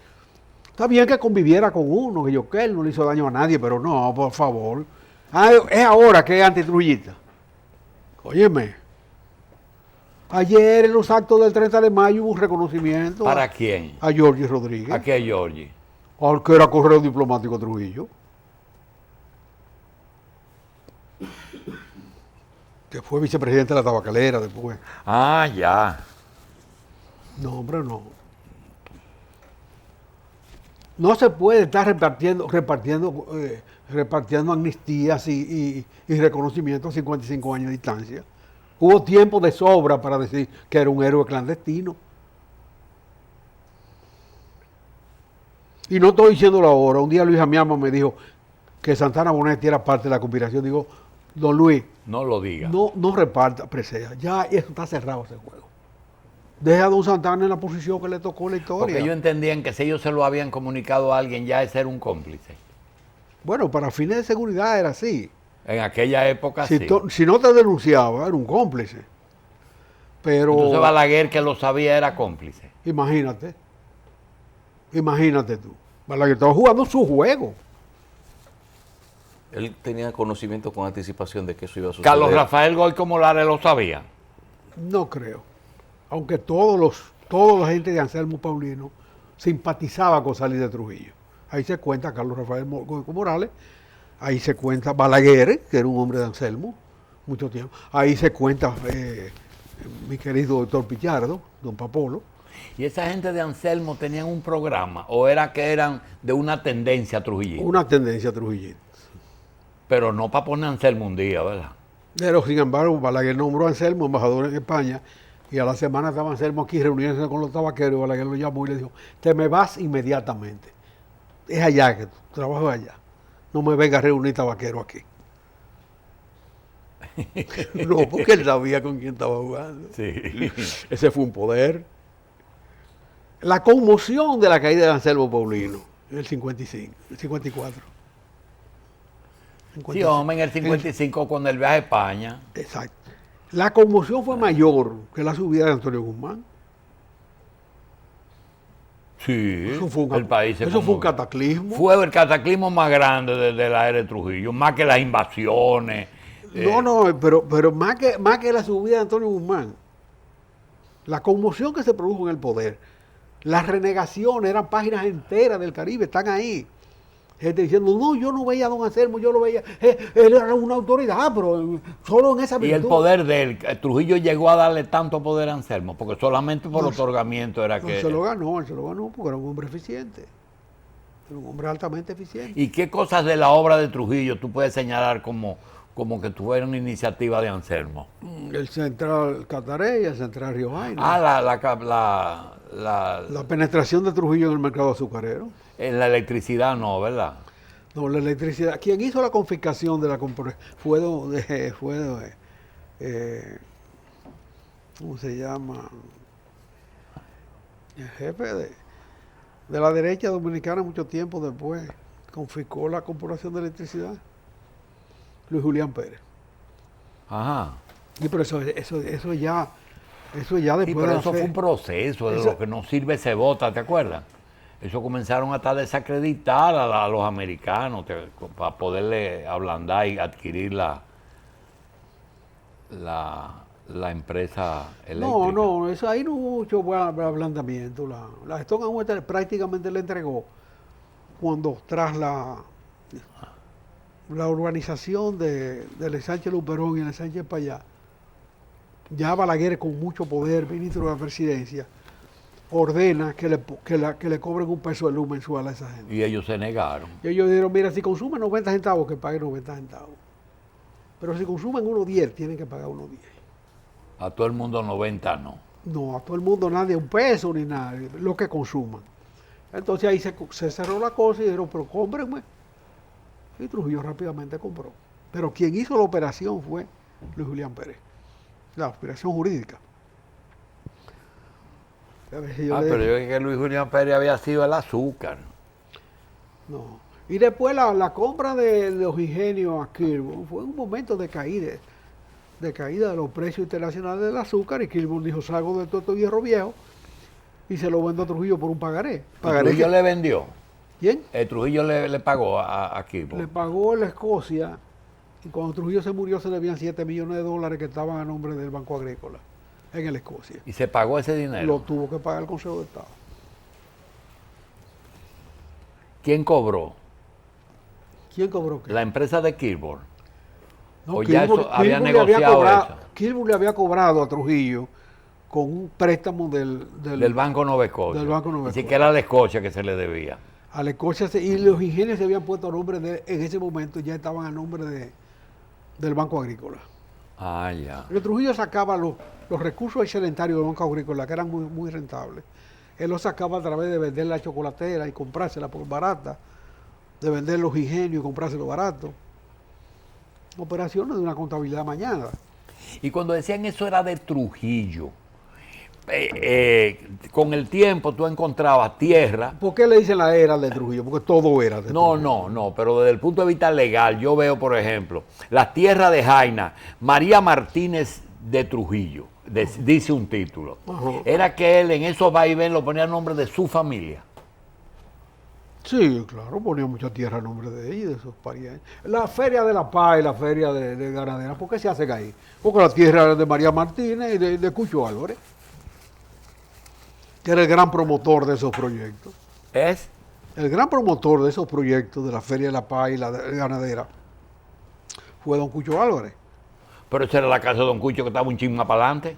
Está bien que conviviera con uno, que yo que él no le hizo daño a nadie, pero no, por favor. Ah, es ahora que es antitrujillista. Óyeme. Ayer en los actos del 30 de mayo hubo un reconocimiento ¿Para quién? a Georgie Rodríguez, ¿A qué Georgie? al que era correo diplomático Trujillo, que fue vicepresidente de la tabacalera después. Ah, ya. No, hombre, no. No se puede estar repartiendo amnistías y reconocimientos a 55 años de distancia. Hubo tiempo de sobra para decir que era un héroe clandestino. Y no estoy diciéndolo ahora. Un día Luis Amiamo me dijo que Santana Bonetti era parte de la conspiración. Digo, don Luis, No lo diga. no reparta presea. Ya eso está cerrado ese juego. Deja a don Santana en la posición que le tocó en la historia. Porque ellos entendían que si ellos se lo habían comunicado a alguien, ya ese era un cómplice. Bueno, para fines de seguridad era así. En aquella época Si, sí. si no te denunciaba, era un cómplice. Pero Entonces Balaguer, que lo sabía, era cómplice. imagínate tú. Balaguer estaba jugando su juego. Él tenía conocimiento con anticipación de que eso iba a suceder. Carlos Rafael Goico Morales lo sabía. No creo. Aunque toda la gente de Anselmo Paulino simpatizaba con salir de Trujillo. Ahí se cuenta Carlos Rafael Goico Morales, ahí se cuenta Balaguer, que era un hombre de Anselmo, mucho tiempo. Ahí se cuenta mi querido doctor Pichardo, don Papolo. ¿Y esa gente de Anselmo tenían un programa o era que eran de una tendencia trujillista? Una tendencia trujillista. Pero no para poner Anselmo un día, ¿verdad? Pero sin embargo, Balaguer nombró a Anselmo embajador en España y a la semana estaba Anselmo aquí reuniéndose con los tabaqueros y Balaguer lo llamó y le dijo, te me vas inmediatamente. Es allá que tu trabajo es allá. No me vengas a reunir tabaquero aquí. No, porque él sabía con quién estaba jugando. Sí. Ese fue un poder. La conmoción de la caída de Anselmo Paulino en el 55, el 54. Sí, hombre, en el 55 con el viaje a España. Exacto. La conmoción fue mayor que la subida de Antonio Guzmán. Sí, Eso fue el país se eso fue un conmovió. cataclismo. Fue el cataclismo más grande de la era de Trujillo, más que las invasiones. No, pero más que la subida de Antonio Guzmán, la conmoción que se produjo en el poder, las renegaciones, eran páginas enteras del Caribe, están ahí. Gente diciendo, no, yo no veía a don Anselmo, yo lo veía, él era una autoridad, pero solo en esa Y el virtud. poder de él, Trujillo llegó a darle tanto poder a Anselmo, porque solamente por No, otorgamiento era No, que... él se lo ganó porque era un hombre eficiente. Era un hombre altamente eficiente. ¿Y qué cosas de la obra de Trujillo tú puedes señalar como que tuvieron iniciativa de Anselmo? El Central Cataré y el Central Río Jaina. Ah, La penetración de Trujillo en el mercado azucarero. en la electricidad no, ¿verdad? No, la electricidad. Quien hizo la confiscación de la fue ¿cómo se llama? El jefe de la derecha dominicana mucho tiempo después. Confiscó la corporación de electricidad. Luis Julián Pérez. Ajá. Y pero eso ya Sí, después pero de la eso fue fe- un proceso, de Eso- lo que no sirve se vota, ¿te acuerdas? Eso comenzaron hasta a desacreditar a los americanos para poderle ablandar y adquirir la empresa eléctrica. No, eso ahí no hubo mucho ablandamiento. La Stone and West prácticamente le entregó cuando tras la urbanización del Sánchez Luperón y el Sánchez Payá, ya Balaguer con mucho poder, ministro de la presidencia, ordena que le cobren un peso de luz mensual a esa gente. Y ellos se negaron. Y ellos dijeron, mira, si consumen 90 centavos, que paguen 90 centavos. Pero si consumen 1.10, tienen que pagar 1.10. A todo el mundo 90 no. No, a todo el mundo nadie un peso ni nada, lo que consuman. Entonces ahí se cerró la cosa y dijeron, pero cómprenme. Y Trujillo rápidamente compró. Pero quien hizo la operación fue Luis Julián Pérez. La operación jurídica. A ver si yo le- Pero yo dije que Luis Julián Pérez había sido el azúcar. No. Y después la compra de los ingenios a Kilburn fue un momento de caída de los precios internacionales del azúcar, y Kilburn dijo, salgo de todo este hierro viejo y se lo vendo a Trujillo por un pagaré. Trujillo le vendió. ¿Quién? Trujillo le pagó a Kirby. Le pagó en la Escocia, y cuando Trujillo se murió se le habían 7 millones de dólares que estaban a nombre del Banco Agrícola en el Escocia. Y se pagó ese dinero. Lo tuvo que pagar el Consejo de Estado. ¿Quién cobró? ¿Quién cobró qué? La empresa de Kilburn. No, o ya eso había le había negociado cobrado, eso. Kilburn le había cobrado a Trujillo con un préstamo del Banco Nueva Escocia. Del Banco Nueva Ni Escocia. siquiera a la Escocia que se le debía. a la Escocia, y los ingenios se habían puesto a nombre en ese momento ya estaban a nombre del Banco Agrícola. Ah, ya. Porque Trujillo sacaba los recursos excedentarios del Banco Agrícola, que eran muy, muy rentables. Él los sacaba a través de vender la chocolatera y comprársela por barata, de vender los ingenios y comprárselo barato. Operaciones de una contabilidad mañana. Y cuando decían eso era de Trujillo, con el tiempo tú encontrabas tierra. ¿Por qué le dicen la era de Trujillo? Porque todo era de No, Trujillo. no, pero desde el punto de vista legal, yo veo, por ejemplo, la tierra de Jaina, María Martínez de Trujillo, dice un título. Ajá. Era que él en esos vaivenes lo ponía a nombre de su familia. Sí, claro, ponía mucha tierra a nombre de ella y de sus parientes. La Feria de la Paz y la Feria de Ganadera, ¿por qué se hacen ahí? Porque la tierra era de María Martínez y de Cucho Álvarez, que era el gran promotor de esos proyectos. Es El gran promotor de esos proyectos de la Feria de la Paz y la de Ganadera fue don Cucho Álvarez, Pero esa era la casa de Don Cucho que estaba un chisme para adelante.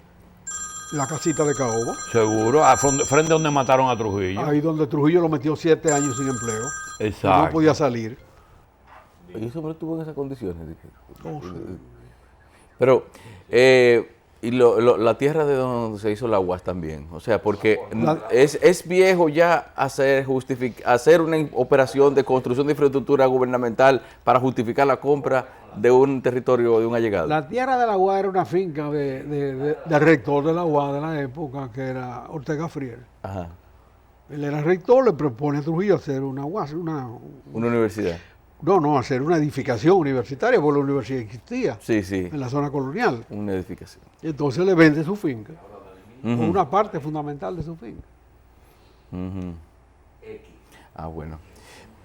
la casita de Caoba, Seguro, frente donde mataron a Trujillo. ahí donde Trujillo lo metió 7 años sin empleo. Exacto. No podía salir. Y ese hombre estuvo en esas condiciones. Dije. Oh, sí. Pero, y la tierra de donde se hizo la UAS también. O sea, porque es viejo ya hacer una operación de construcción de infraestructura gubernamental para justificar la compra de un territorio de un allegado. La tierra de la UA era una finca del rector de la UA de la época, que era Ortega Friel. Ajá. Él era rector, le propone a Trujillo hacer una UAS, Una universidad. no, hacer una edificación universitaria, porque la universidad existía Sí, sí. en la zona colonial. Una edificación. Entonces le vende su finca, Ujú. o una parte fundamental de su finca. Ujú. Ah, bueno.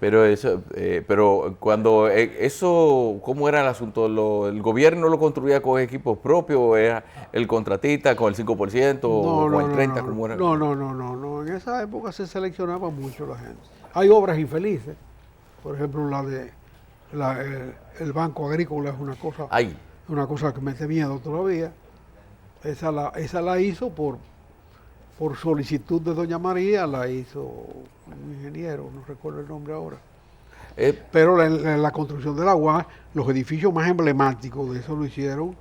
Pero eso, pero cuando eso, ¿cómo era el asunto? ¿El gobierno lo construía con equipos propios o era el contratista con el 5% o con el 30%? ¿Cómo era? No. En esa época se seleccionaba mucho la gente. Hay obras infelices, por ejemplo el Banco Agrícola es Ay, una cosa que mete miedo todavía. Esa la hizo por solicitud de doña María, la hizo un ingeniero, no recuerdo el nombre ahora. Pero la construcción de la UAS, los edificios más emblemáticos de eso lo hicieron,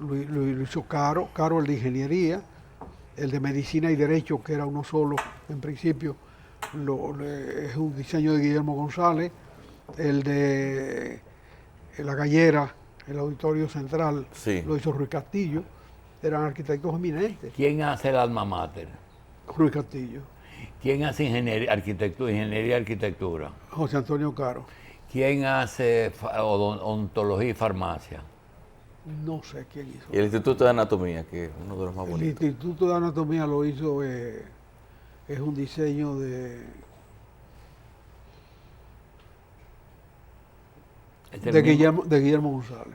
lo hizo Caro el de ingeniería, el de medicina y derecho, que era uno solo en principio, es un diseño de Guillermo González, el de la Gallera, el auditorio central, Sí. lo hizo Ruiz Castillo, eran arquitectos eminentes. ¿Quién hace el alma mater? Ruiz Castillo, ¿Quién hace ingeniería y arquitectura? José Antonio Caro, ¿Quién hace odontología y farmacia? no sé quién hizo. y el Instituto de Anatomía, que es uno de los más El bonitos. Instituto de Anatomía lo hizo, es un diseño de Es el mismo- Guillermo González.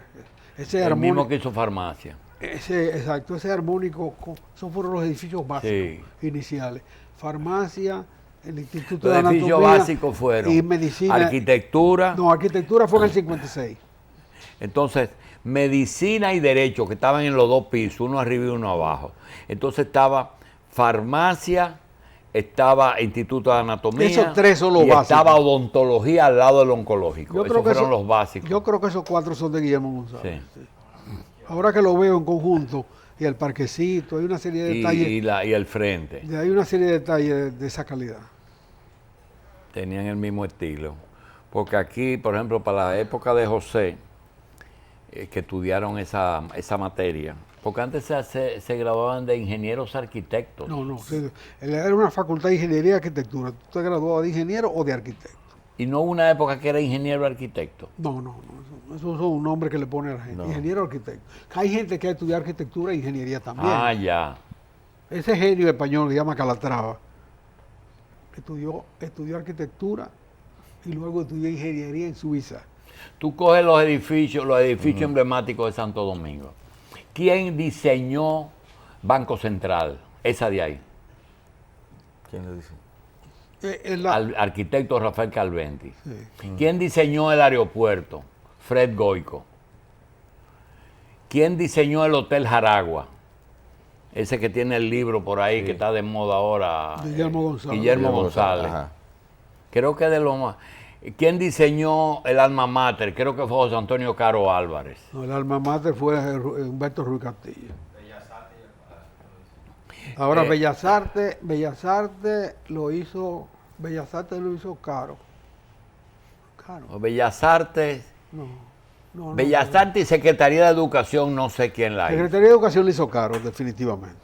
Ese el mismo armónico, que hizo farmacia. exacto, ese armónico, esos fueron los edificios básicos iniciales. Farmacia, el Instituto Los de Anatomía edificios básicos fueron y medicina. arquitectura. No, arquitectura fue en el 56. Entonces, medicina y derecho, que estaban en los dos pisos, uno arriba y uno abajo. Entonces estaba farmacia, estaba Instituto de Anatomía. Esos tres son los y básicos. estaba odontología al lado del oncológico. Yo Esos creo que fueron eso- los básicos. Yo creo que esos 4 son de Guillermo González. Sí. Sí. Ahora que lo veo en conjunto, y el parquecito, hay una serie de detalles. y el frente. Hay una serie de detalles de esa calidad. Tenían el mismo estilo. Porque aquí, por ejemplo, para la época de José, que estudiaron esa materia, porque antes se graduaban de ingenieros arquitectos. No, sí, era una facultad de ingeniería y arquitectura. ¿Tú te graduabas de ingeniero o de arquitecto? Y no hubo una época que era ingeniero arquitecto. No, eso es un nombre que le pone a la gente. No. Ingeniero arquitecto. Hay gente que ha estudiado arquitectura e ingeniería también. Ah, ya. Ese genio español que se llama Calatrava estudió arquitectura y luego estudió ingeniería en Suiza. Tú coges los edificios emblemáticos de Santo Domingo. ¿Quién diseñó Banco Central? Esa de ahí. ¿Quién le dice? El Arquitecto Rafael Calventi. sí. ¿Quién diseñó el aeropuerto? Fred Goico. ¿Quién diseñó el Hotel Jaragua? Ese que tiene el libro por ahí, que está de moda ahora. Guillermo González. Guillermo González. Ajá. Creo que de lo más. ¿Quién diseñó el alma mater? Creo que fue José Antonio Caro Álvarez. No, el alma mater fue Humberto Ruiz Castillo. Ahora, Bellas Artes lo hizo Caro. Bellas Artes. No. Bellas Artes y Secretaría de Educación, no sé quién la hizo. Secretaría de Educación le hizo Caro, definitivamente.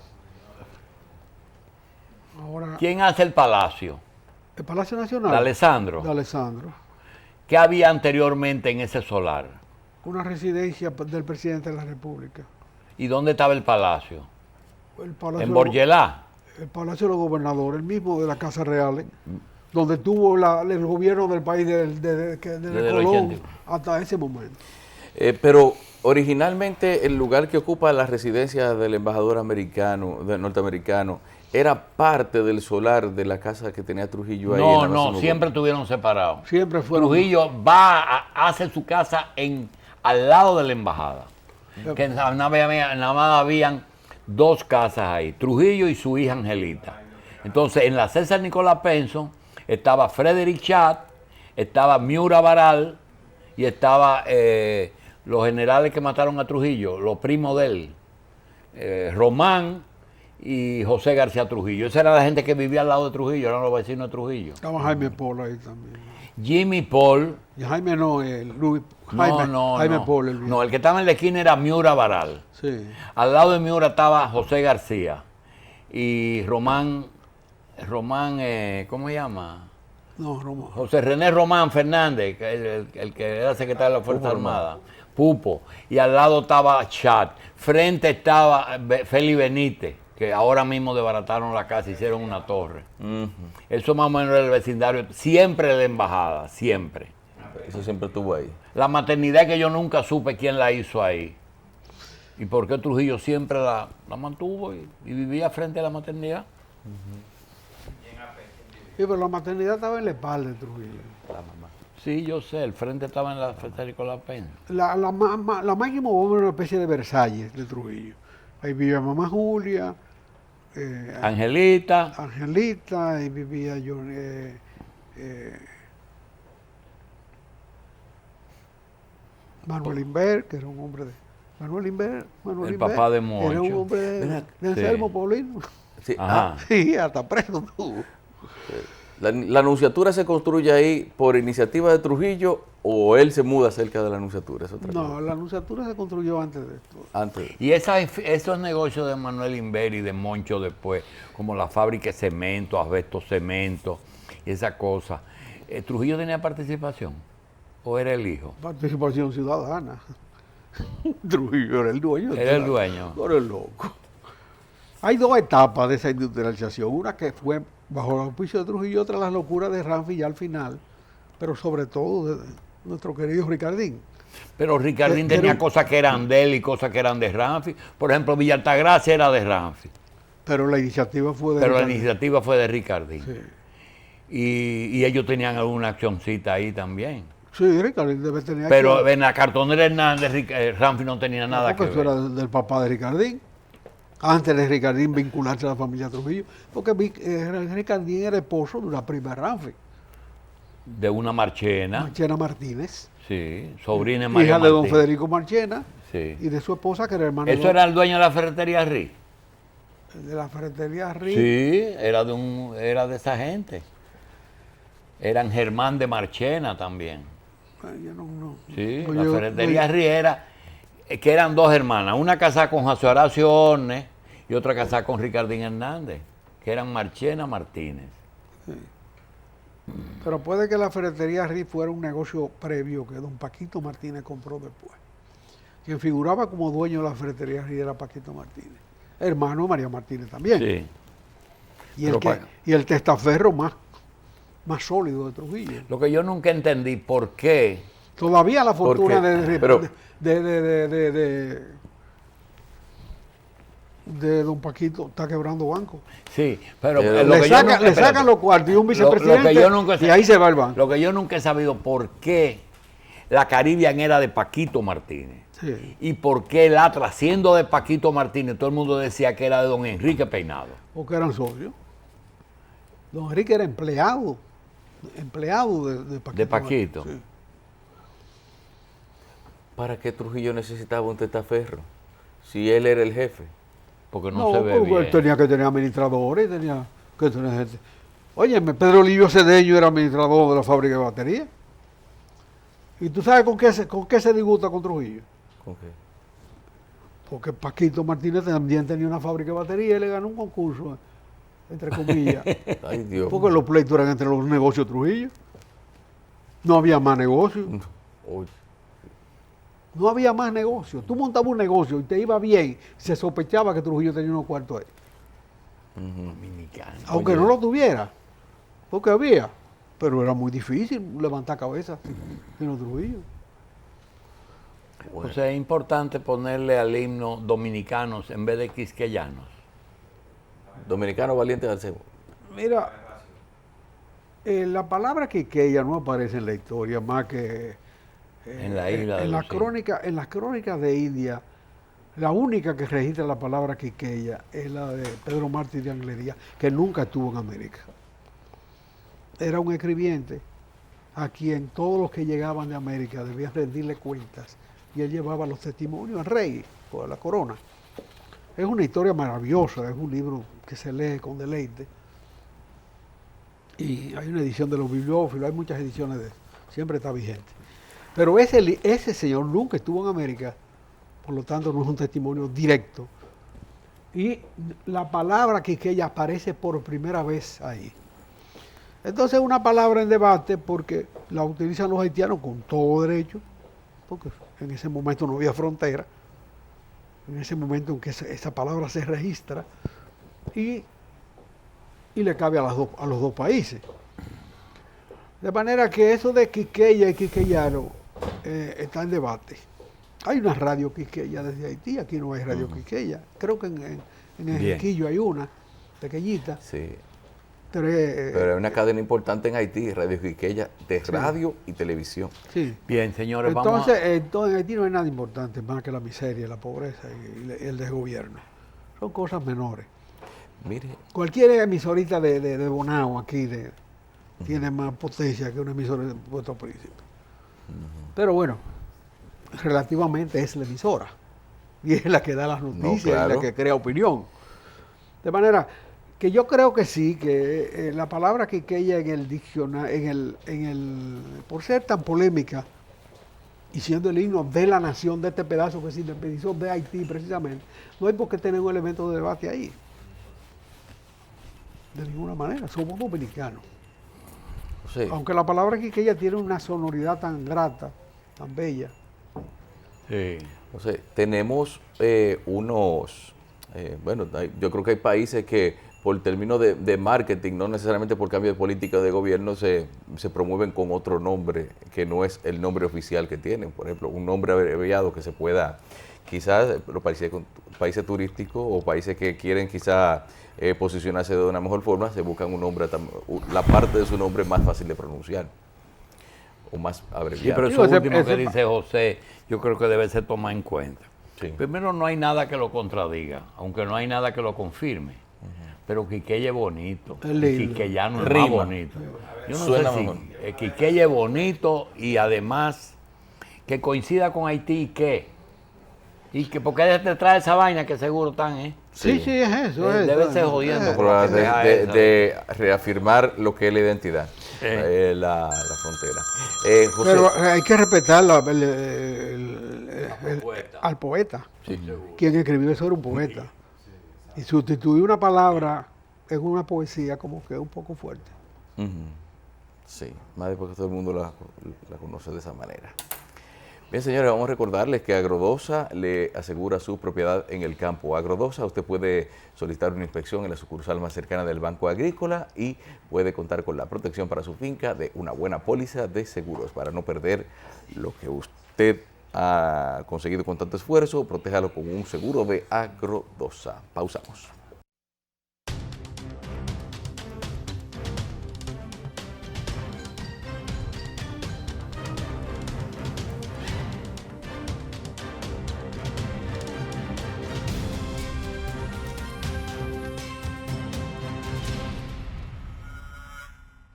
Ahora, ¿Quién hace el palacio? el Palacio Nacional. De Alessandro. De Alessandro. ¿Qué había anteriormente en ese solar? Una residencia del presidente de la República. ¿Y dónde estaba el palacio? El Palacio En Borgelá. El Palacio de los Gobernadores, el mismo de la Casa Real, donde tuvo el gobierno del país desde el Colón 80. hasta ese momento. Pero originalmente el lugar que ocupa la residencia del embajador norteamericano era parte del solar de la casa que tenía Trujillo ahí. No, en la no, zona siempre estuvieron separados. Siempre fueron. Trujillo hace su casa al lado de la embajada. Que nada más habían dos casas ahí, Trujillo y su hija Angelita. Entonces, en la César Nicolás Penson estaba Frederick Chat, estaba Miura Baral y estaba los generales que mataron a Trujillo, los primos de él, Román y José García Trujillo. Esa era la gente que vivía al lado de Trujillo, eran los vecinos de Trujillo. Estaba Jaime Paul ahí también. Jimmy Paul. Y Jaime no, No, Jaime Paul. El no, el que estaba en la esquina era Miura Baral. Sí. Al lado de Miura estaba José García y Román, ¿cómo se llama? No, Roma. José René Román Fernández, el que era secretario de la Fuerza Armada, Pupo. Y al lado estaba Chat. Frente estaba Félix Benítez, que ahora mismo desbarataron la casa, hicieron una torre. Eso más o menos era el vecindario, siempre de la embajada, siempre. Eso siempre estuvo ahí. La maternidad que yo nunca supe quién la hizo ahí. Y por qué Trujillo siempre la mantuvo y vivía frente a la maternidad. Sí, pero la maternidad estaba en la espalda de Trujillo. Sí, yo sé, el frente estaba en la César Nicolás Penson. La máxima bomba era una especie de Versalles de Trujillo. Ahí vivía mamá Julia, Angelita, Angelita, ahí vivía John, Manuel Inver, que era un hombre de... Manuel Inver, papá de Moncho. era un hombre de Anselmo Paulino. Sí, Ajá. Sí, hasta preso tuvo. ¿La anunciatura se construye ahí por iniciativa de Trujillo o él se muda cerca de la anunciatura? Es otra No, cosa. la anunciatura se construyó antes de esto. Antes. Y esos negocios de Manuel Inver y de Moncho después, como la fábrica de cemento, asbesto cemento y esa cosa, ¿Trujillo tenía participación? ¿O era el hijo? Participación ciudadana. Trujillo era el dueño. Era el dueño. No era el loco. Hay dos etapas de esa industrialización. Una que fue bajo el auspicio de Trujillo, otra las locuras de Ramfi ya al final, pero sobre todo de nuestro querido Ricardín. Pero Ricardín tenía cosas que eran de él y cosas que eran de Ramfi. Por ejemplo, Villa Altagracia era de Ramfi. Pero la iniciativa fue de Pero la Ricardín. iniciativa fue de Ricardín. Sí. Y ellos tenían alguna accioncita ahí también. Sí, Ricardín debe tener. Pero en la cartonera Hernández, Ramfi no tenía nada que porque eso ver. era del papá de Ricardín. Antes de Ricardín vincularse a la familia Trujillo. Porque Ricardín era esposo de una prima de Ramfi, De una Marchena. Marchena Martínez. Sí, sobrina de María Hija de don Martín. Federico Marchena Sí. y de su esposa, que era hermana ¿Eso era el dueño de la ferretería Ri? de la ferretería Riz. Sí, era de esa gente. Eran Germán de Marchena también. Yo no. Sí, Pues la yo- ferretería Ri era, que eran dos hermanas, una casada con José Horacio Orne y otra casada con Ricardín Hernández, que eran Marchena Martínez. Pero puede que la ferretería Riz fuera un negocio previo que don Paquito Martínez compró después. Quien figuraba como dueño de la ferretería Riz era Paquito Martínez, hermano de María Martínez también. Sí. Y el testaferro más sólido de Trujillo. Lo que yo nunca entendí, ¿por qué? Todavía la fortuna qué? de don Paquito está quebrando banco. Sí, pero Le lo que yo nunca- Le sacan espérate. los cuartos y un Lo vicepresidente que yo nunca y ahí se va el banco. Lo que yo nunca he sabido por qué la Caribbean era de Paquito Martínez. Sí. Y por qué el Atlas, siendo de Paquito Martínez, todo el mundo decía que era de don Enrique Peinado. Porque eran socios. Don Enrique era empleado de Paquito. De Paquito. Sí. ¿Para qué Trujillo necesitaba un testaferro? Si él era el jefe. Porque no se ve porque él bien. tenía que tener administradores, tenía que tener gente. Óyeme, Pedro Livio Cedeño era administrador de la fábrica de baterías. ¿Y tú sabes con qué se disgusta con Trujillo? ¿Con qué? Porque Paquito Martínez también tenía una fábrica de baterías y le ganó un concurso entre comillas. Ay, Dios. Porque los pleitos eran entre los negocios Trujillo. No había más negocio. Oye, No había más negocio. Tú montabas un negocio y te iba bien. Se sospechaba que Trujillo tenía unos cuartos ahí. Dominicano. Aunque Oye, no lo tuviera. Porque había. Pero era muy difícil levantar cabeza sin los Trujillo. O sea, es importante ponerle al himno dominicanos en vez de quisqueyanos. Dominicano Valiente Garcebo. Mira, la palabra Quiqueya no aparece en la historia más que En la isla de en los las crónicas, en las crónicas de India. La única que registra la palabra Quiqueya es la de Pedro Martí de Anglería, que nunca estuvo en América. Era un escribiente a quien todos los que llegaban de América debían rendirle cuentas y él llevaba los testimonios al rey o a la corona. Es una historia maravillosa, es un libro que se lee con deleite. Y hay una edición de los bibliófilos, hay muchas ediciones de eso, siempre está vigente. Pero ese señor nunca estuvo en América, por lo tanto no es un testimonio directo. Y la palabra Quiqueya aparece por primera vez ahí. Entonces es una palabra en debate porque la utilizan los haitianos con todo derecho, porque en ese momento no había frontera, en ese momento en que esa palabra se registra, y le cabe a los dos países. De manera que eso de Quiqueya y quiqueyano está en debate. Hay una radio Quiqueya desde Haití, aquí no hay radio Quiqueya. Creo que en Enriquillo hay una, pequeñita. Sí. Pero hay una cadena importante en Haití, Radio Quiqueya, de radio y televisión. sí. Bien, señores, Entonces en Haití no hay nada importante más que la miseria, la pobreza y el desgobierno. Son cosas menores. Mire, Cualquier emisorita de Bonao aquí tiene más potencia que una emisora de Puerto Príncipe. Pero bueno, relativamente es la emisora. Y es la que da las noticias, claro. y la que crea opinión. De manera que yo creo que sí, que la palabra Quiqueya en el diccionario, por ser tan polémica, y siendo el himno de la nación, de este pedazo que se independizó de Haití precisamente, no hay por qué tener un elemento de debate ahí. De ninguna manera, somos dominicanos. sí. Aunque la palabra Quiqueya tiene una sonoridad tan grata, tan bella. sí. O sea, tenemos yo creo que hay países que por términos de marketing, no necesariamente por cambio de política de gobierno, se promueven con otro nombre que no es el nombre oficial que tienen. Por ejemplo, un nombre abreviado que se pueda, quizás los países turísticos o países que quieren quizás posicionarse de una mejor forma, se buscan un nombre, la parte de su nombre más fácil de pronunciar o más Sí, abreviado. pero Digo, eso ese- último que ese- dice José, yo creo que debe ser tomado en cuenta. Sí. Primero, no hay nada que lo contradiga, aunque no hay nada que lo confirme. Pero Quiqueya es bonito, Es lindo. Quiqueyano es más Rima. bonito. Yo no Suena sé mejor. si Quiqueya es bonito y además que coincida con Haití y que porque te trae esa vaina que seguro están, Sí, sí, es eso. Debe ser jodiendo. Pero Deja de reafirmar lo que es la identidad, Sí. la frontera. José, Pero hay que respetar poeta. al poeta. Quien escribió eso era un poeta. Y sustituir una palabra en una poesía como que es un poco fuerte. ujú, sí, más de porque todo el mundo la conoce de esa manera. Bien, señores, vamos a recordarles que Agrodosa le asegura su propiedad en el campo. Agrodosa, usted puede solicitar una inspección en la sucursal más cercana del Banco Agrícola y puede contar con la protección para su finca de una buena póliza de seguros para no perder lo que usted ha conseguido con tanto esfuerzo. Protéjalo con un seguro de Agrodosa. Pausamos.